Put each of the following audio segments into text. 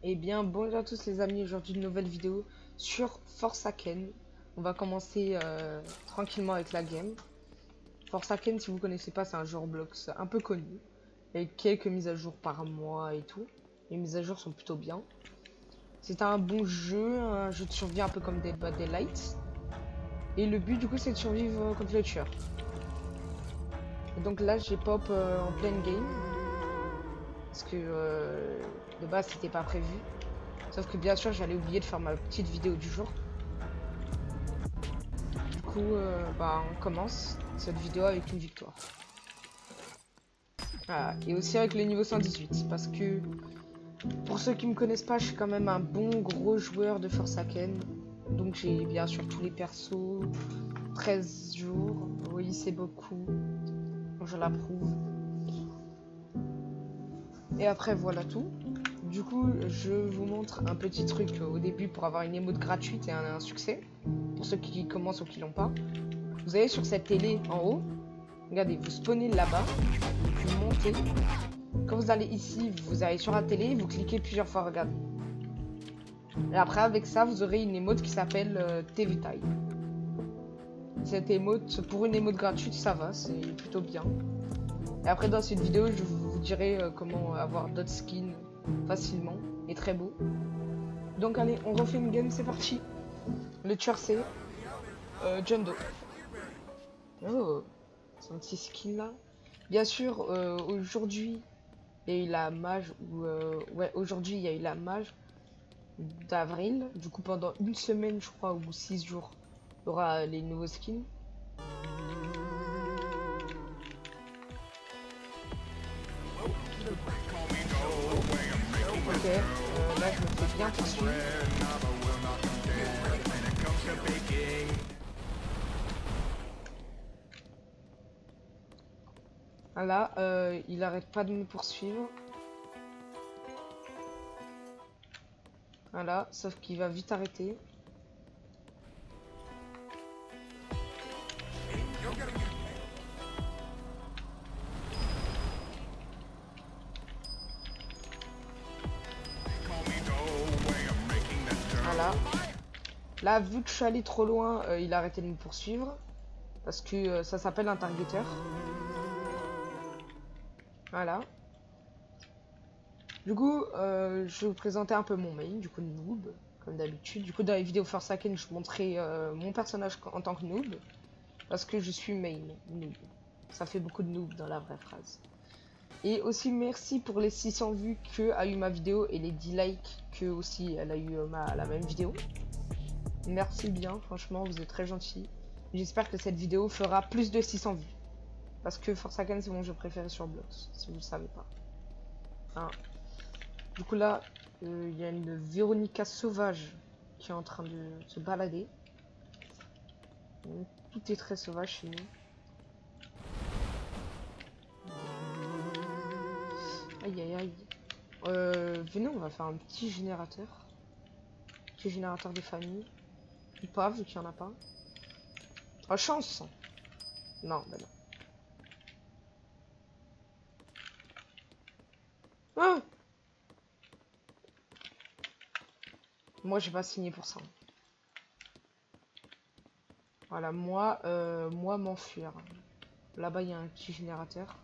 Eh bien, bonjour à tous les amis, aujourd'hui une nouvelle vidéo sur Forsaken. On va commencer tranquillement avec la game. Forsaken, si vous connaissez pas, c'est un jeu Roblox un peu connu, avec quelques mises à jour par mois et tout. Les mises à jour sont plutôt bien. C'est un bon jeu, un jeu de survie un peu comme Dead by Daylight. Et le but du coup c'est de survivre contre le tueur. Et donc là j'ai pop en pleine game, parce que de base c'était pas prévu. Sauf que bien sûr j'allais oublier de faire ma petite vidéo du jour. Du coup, on commence cette vidéo avec une victoire. Voilà. Et aussi avec le niveau 118, parce que pour ceux qui me connaissent pas, je suis quand même un bon gros joueur de Forsaken. Donc j'ai bien sûr tous les persos, 13 jours, oui c'est beaucoup, je l'approuve. Et après voilà tout. Du coup, je vous montre un petit truc au début pour avoir une émote gratuite et un succès. Pour ceux qui commencent ou qui l'ont pas. Vous allez sur cette télé en haut. Regardez, vous spawnez là-bas. Vous montez. Quand vous allez ici, vous allez sur la télé, vous cliquez plusieurs fois, regardez. Et après, avec ça, vous aurez une émote qui s'appelle TV Time. Cette émote, pour une émote gratuite, ça va, c'est plutôt bien. Et après, dans cette vidéo, je vous dirai comment avoir d'autres skins facilement et très beau. Donc allez, on refait une game, c'est parti. Le tueur c'est John Doe. Oh, son petit skin là. Bien sûr, aujourd'hui, il y a eu la mage, ouais, aujourd'hui, il y a eu la mage d'avril. Du coup, pendant une semaine, je crois, ou 6 jours, il y aura les nouveaux skins. Ok, là, je me fais bien poursuivre. Voilà, il arrête pas de me poursuivre. Voilà, sauf qu'il va vite arrêter. Voilà. Là, vu que je suis allé trop loin, il a arrêté de me poursuivre. Parce que ça s'appelle un targeteur. Voilà. Du coup, je vais vous présenter un peu mon main, du coup noob, comme d'habitude. Du coup, dans les vidéos Forsaken, je montrais mon personnage en tant que noob. Parce que je suis main, noob. Ça fait beaucoup de noob dans la vraie phrase. Et aussi, merci pour les 600 vues que a eu ma vidéo et les 10 likes que aussi elle a eu la même vidéo. Merci bien, franchement, vous êtes très gentils. J'espère que cette vidéo fera plus de 600 vues. Parce que Forsaken, c'est mon jeu préféré sur Blox, si vous ne le savez pas. Hein. Du coup là, il y a une Véronica sauvage qui est en train de se balader. Donc, tout est très sauvage chez nous. Aïe aïe aïe. Venez, on va faire un petit générateur. Petit générateur de famille. Ou pas, vu qu'il n'y en a pas. Oh, chance! Non, bah non. Ah, moi, j'ai pas signé pour ça. Voilà, moi m'enfuir. Là-bas, il y a un petit générateur.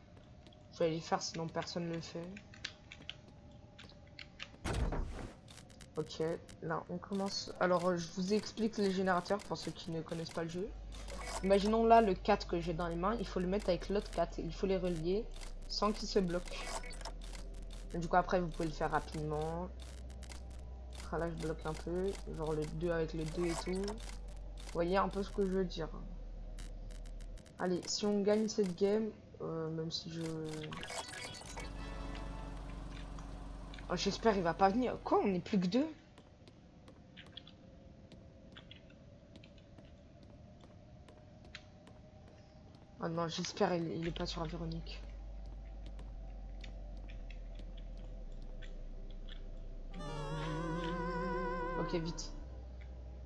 Je vais aller le faire, sinon personne ne le fait. Ok, là, on commence. Alors, je vous explique les générateurs pour ceux qui ne connaissent pas le jeu. Imaginons là le 4 que j'ai dans les mains, il faut le mettre avec l'autre 4. Il faut les relier sans qu'il se bloque. Du coup, après, vous pouvez le faire rapidement. Ah, là, je bloque un peu. Genre le 2 avec le 2 et tout. Vous voyez un peu ce que je veux dire. Allez, si on gagne cette game, même si je... Oh, j'espère il va pas venir. Quoi, on est plus que 2? Oh non, j'espère il est pas sur la Véronique. Ok, vite.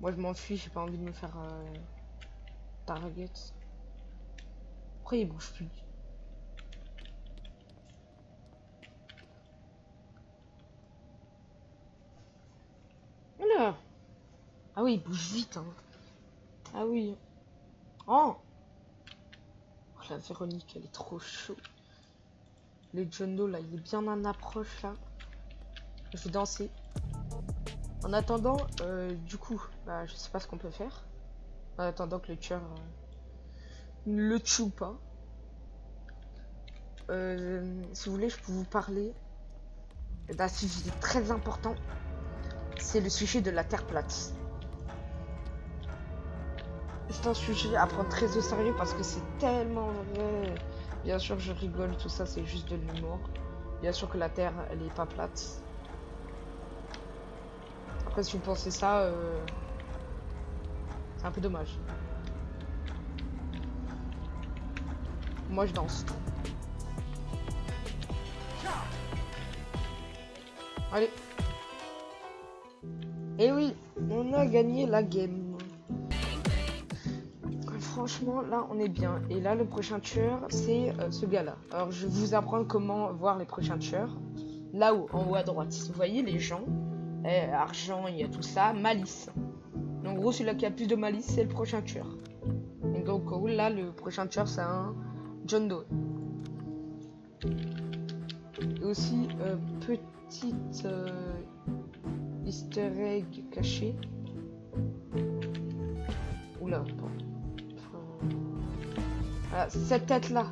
Moi, je m'enfuis, j'ai pas envie de me faire target. Pourquoi il bouge plus? Ah oui, il bouge vite, hein. Ah oui. Oh, oh, la Véronique, elle est trop chaud. Le John Doe, là, il est bien en approche, là. Je vais danser. En attendant, du coup, bah, je sais pas ce qu'on peut faire. En attendant que le tueur ne le tue pas. Si vous voulez, je peux vous parler d'un sujet très important. C'est le sujet de la Terre plate. C'est un sujet à prendre très au sérieux parce que c'est tellement vrai. Bien sûr, je rigole, tout ça, c'est juste de l'humour. Bien sûr que la Terre, elle est pas plate. Après, si vous pensez ça, c'est un peu dommage. Moi, je danse. Allez. Et oui, on a gagné la game. Franchement, là, on est bien. Et là, le prochain tueur, c'est ce gars-là. Alors, je vais vous apprendre comment voir les prochains tueurs. Là-haut, en haut à droite. Vous voyez les gens. Argent, il y a tout ça. Malice. En gros, celui-là qui a plus de malice, c'est le prochain tueur. Et donc, là, le prochain tueur, c'est un John Doe. Et aussi, petite easter egg caché. Oula, bon. Voilà, cette tête-là,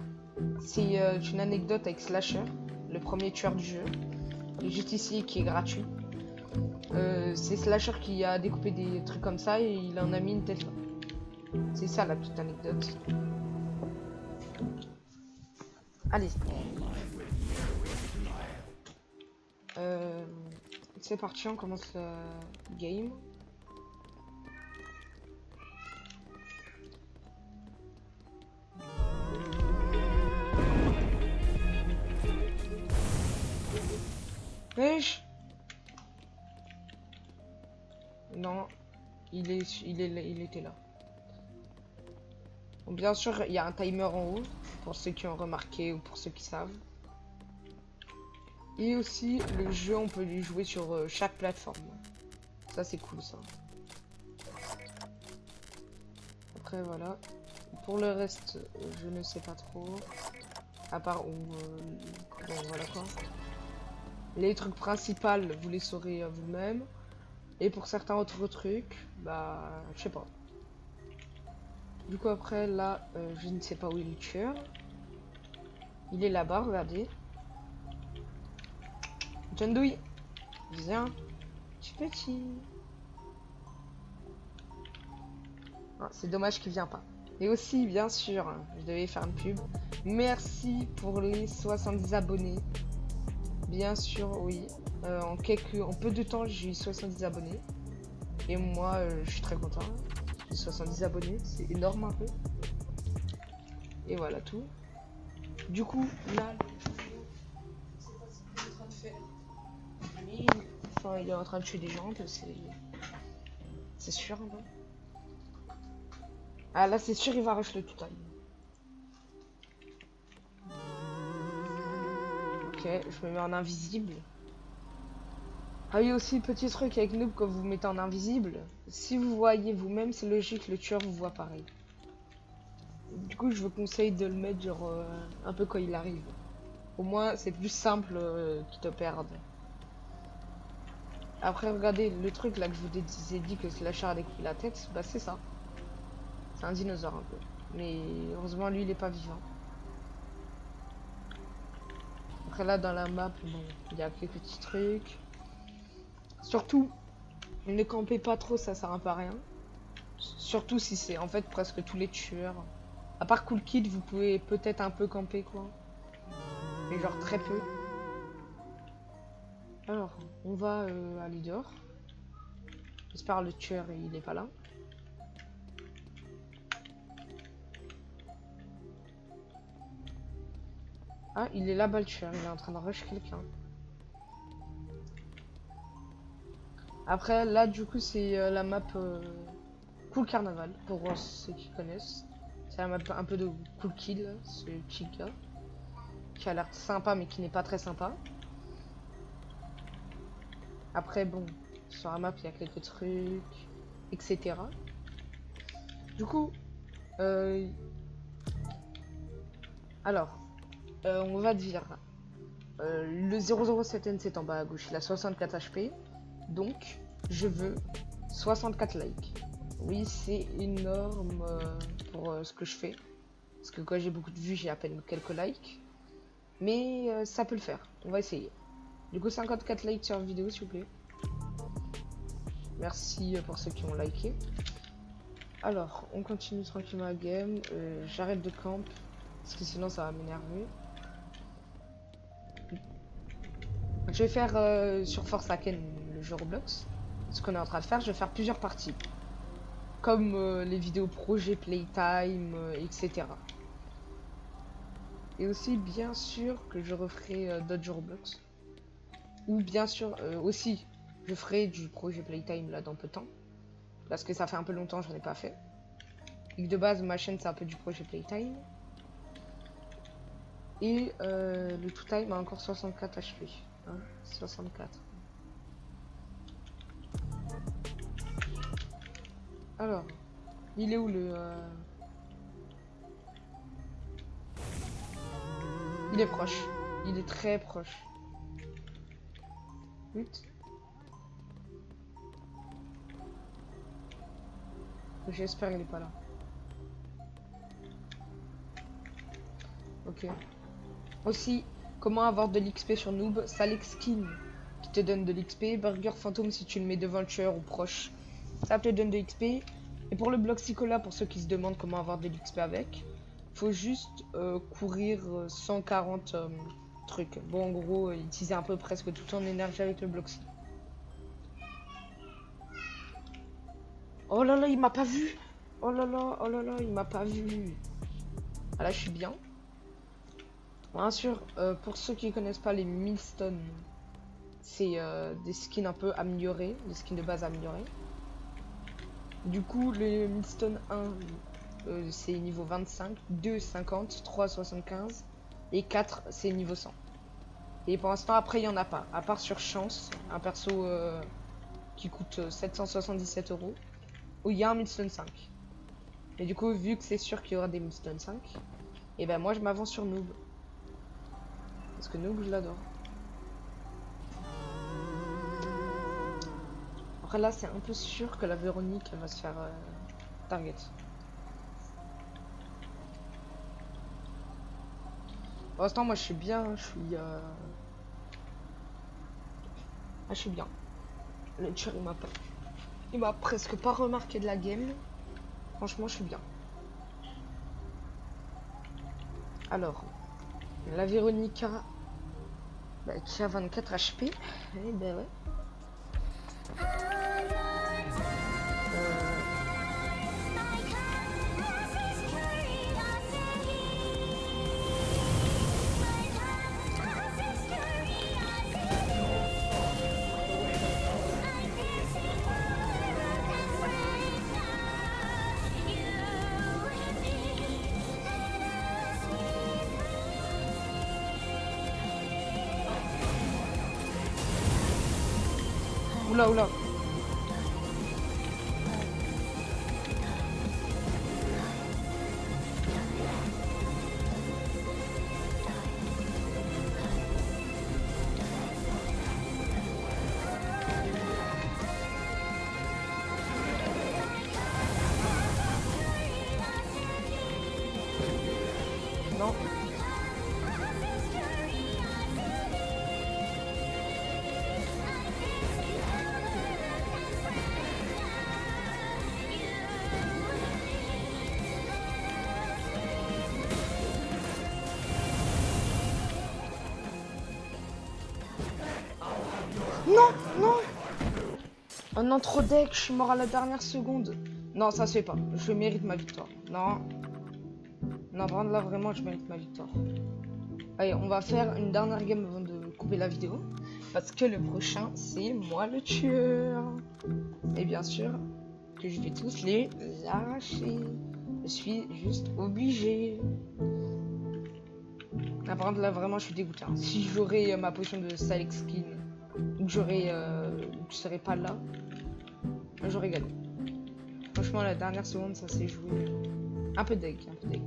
c'est une anecdote avec Slasher, le premier tueur du jeu. Et juste ici, qui est gratuit. C'est Slasher qui a découpé des trucs comme ça et il en a mis une tête là. C'est ça la petite anecdote. Allez. C'est parti, on commence la game. Wesh. Non, il était là. Bon, bien sûr, il y a un timer en haut, pour ceux qui ont remarqué ou pour ceux qui savent. Et aussi, le jeu, on peut lui jouer sur chaque plateforme. Ça, c'est cool, ça. Après, voilà. Pour le reste, je ne sais pas trop. À part où... bon, voilà quoi. Les trucs principaux, vous les saurez vous-même. Et pour certains autres trucs, bah, je sais pas. Du coup, après, là, je ne sais pas où est le tueur. Il est là-bas, regardez. John Doe, viens. Petit. Ah, c'est dommage qu'il vient pas. Et aussi, bien sûr, je devais faire une pub. Merci pour les 70 abonnés. Bien sûr, oui. En peu de temps, j'ai eu 70 abonnés. Et moi, je suis très content. J'ai 70 abonnés, c'est énorme un peu. Et voilà tout. Du coup, là, je sais pas ce qu'il est en train de faire. Mais, enfin, il est en train de tuer des gens, c'est sûr. Hein. Ah là, c'est sûr, il va rush le total. Ok, je me mets en invisible. Ah oui, aussi, petit truc avec Noob, quand vous vous mettez en invisible, si vous voyez vous-même, c'est logique, le tueur vous voit pareil. Du coup, je vous conseille de le mettre genre un peu quand il arrive. Au moins, c'est plus simple qu'il te perde. Après, regardez, le truc là que je vous ai dit que Slasher a découpé la tête, bah c'est ça. C'est un dinosaure un peu. Mais heureusement, lui, il est pas vivant. Après là, dans la map, bon, il y a quelques petits trucs. Surtout, ne campez pas trop, ça sert un peu à rien. Surtout si c'est en fait presque tous les tueurs. À part Cool Kid, vous pouvez peut-être un peu camper quoi. Mais genre très peu. Alors, on va aller dehors. J'espère le tueur il est pas là. Ah, il est là-bas le tueur, il est en train de rush quelqu'un. Après, là du coup c'est la map Cool Carnaval, pour ceux qui connaissent. C'est la map un peu de Cool Kid, ce petit gars. Qui a l'air sympa mais qui n'est pas très sympa. Après bon, sur la map il y a quelques trucs. etc. Du coup, alors, on va dire le 007N c'est en bas à gauche, il a 64 HP, donc je veux 64 likes. Oui, c'est énorme pour ce que je fais, parce que quand j'ai beaucoup de vues, j'ai à peine quelques likes, mais ça peut le faire, on va essayer. Du coup, 54 likes sur la vidéo, s'il vous plaît. Merci pour ceux qui ont liké. Alors, on continue tranquillement la game. J'arrête de camp, parce que sinon ça va m'énerver. Je vais faire sur Forsaken, le jeu Roblox, ce qu'on est en train de faire. Je vais faire plusieurs parties, comme les vidéos projet Playtime, etc. Et aussi, bien sûr, que je referai d'autres jeux Roblox. Ou bien sûr, aussi, je ferai du projet Playtime là dans peu de temps. Parce que ça fait un peu longtemps que j'en ai pas fait. Et que de base, ma chaîne, c'est un peu du projet Playtime. Et le tout time a encore 64 HP. Hein, 64. Alors, il est où le... Il est proche. Il est très proche. 8. J'espère qu'il est pas là. Ok. Aussi, comment avoir de l'XP sur Noob? Salex Skin qui te donne de l'XP. Burger Fantôme si tu le mets devant le tueur ou proche. Ça te donne de l'XP. Et pour le bloc Sicola, pour ceux qui se demandent comment avoir de l'XP avec, faut juste courir 140 trucs. Bon, en gros, utiliser un peu presque tout ton énergie avec le bloc. Oh là là, il m'a pas vu. Oh là là, il m'a pas vu. Ah là, je suis bien. Bien sûr, pour ceux qui connaissent pas les Millstone, c'est des skins un peu améliorés, des skins de base améliorés. Du coup, le Millstone 1, c'est niveau 25, 2, 50, 3, 75, et 4, c'est niveau 100. Et pour l'instant, après, il n'y en a pas. À part sur Chance, un perso qui coûte 777 €, où il y a un Millstone 5. Mais du coup, vu que c'est sûr qu'il y aura des Millstone 5, et ben moi, je m'avance sur Noob. Parce que Noob, je l'adore. Après là, c'est un peu sûr que la Véronique, elle va se faire target. Pour l'instant, moi, je suis bien. Je suis bien. Le tueur, il m'a presque pas remarqué de la game. Franchement, je suis bien. Alors, la Véronica, qui a 24 HP. Eh ben ouais. Oula, oula. Non. Non, non. Oh non, trop deck, je suis mort à la dernière seconde. Non, ça se fait pas. Je mérite ma victoire. Non. Non, par contre, là, vraiment, je mérite ma victoire. Allez, on va faire une dernière game avant de couper la vidéo. Parce que le prochain, c'est moi le tueur. Et bien sûr, que je vais tous les arracher. Je suis juste obligé. Ah, par contre, là, vraiment, je suis dégoûté. Hein. Si j'aurais ma potion de Salex Skin, ou que j'aurais... je serais pas là, j'aurais gagné. franchement, la dernière seconde, ça s'est joué. Un peu deck, un peu deck.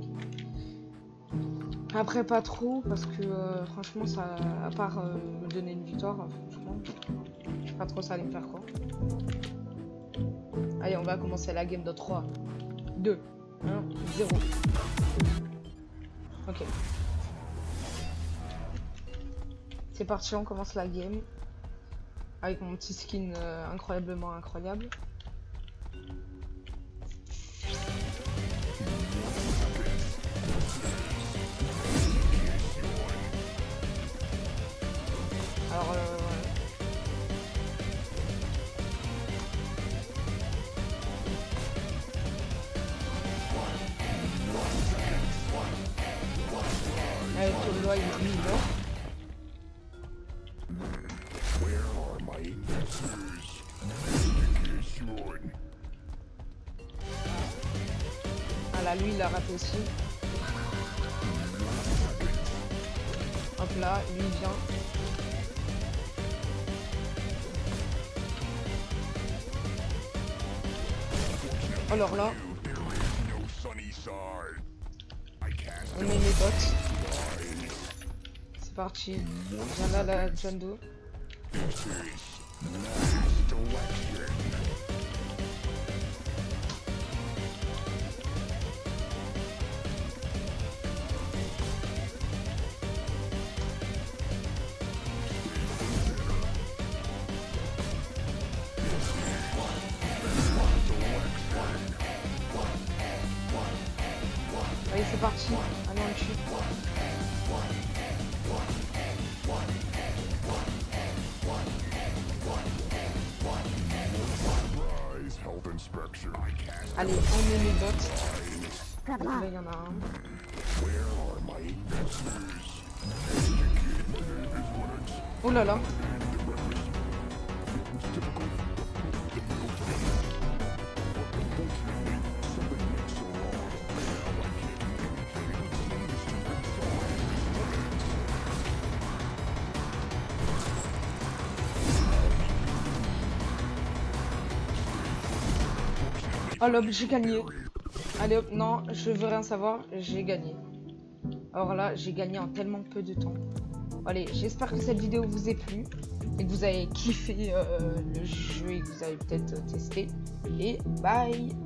Après, pas trop, parce que franchement, ça, à part me donner une victoire, franchement, je sais pas trop ça allait me faire quoi. Allez, on va commencer la game de 3, 2, 1, 0. Ok. C'est parti, on commence la game. Avec mon petit skin incroyablement incroyable. Alors avec le loi il est mort. Ah là, lui il a raté aussi. Hop là, lui il vient. Alors là, on met mes bottes. C'est parti. Viens là, la Jando. Allez, c'est parti. Allez, on le tue. Allez, on met les bottes. Là, il y en a un. Oh là là. Oh là, j'ai gagné. Allez hop, non, je veux rien savoir, j'ai gagné. Alors là, j'ai gagné en tellement peu de temps. Allez, j'espère que cette vidéo vous ait plu et que vous avez kiffé le jeu et que vous avez peut-être testé. Et bye!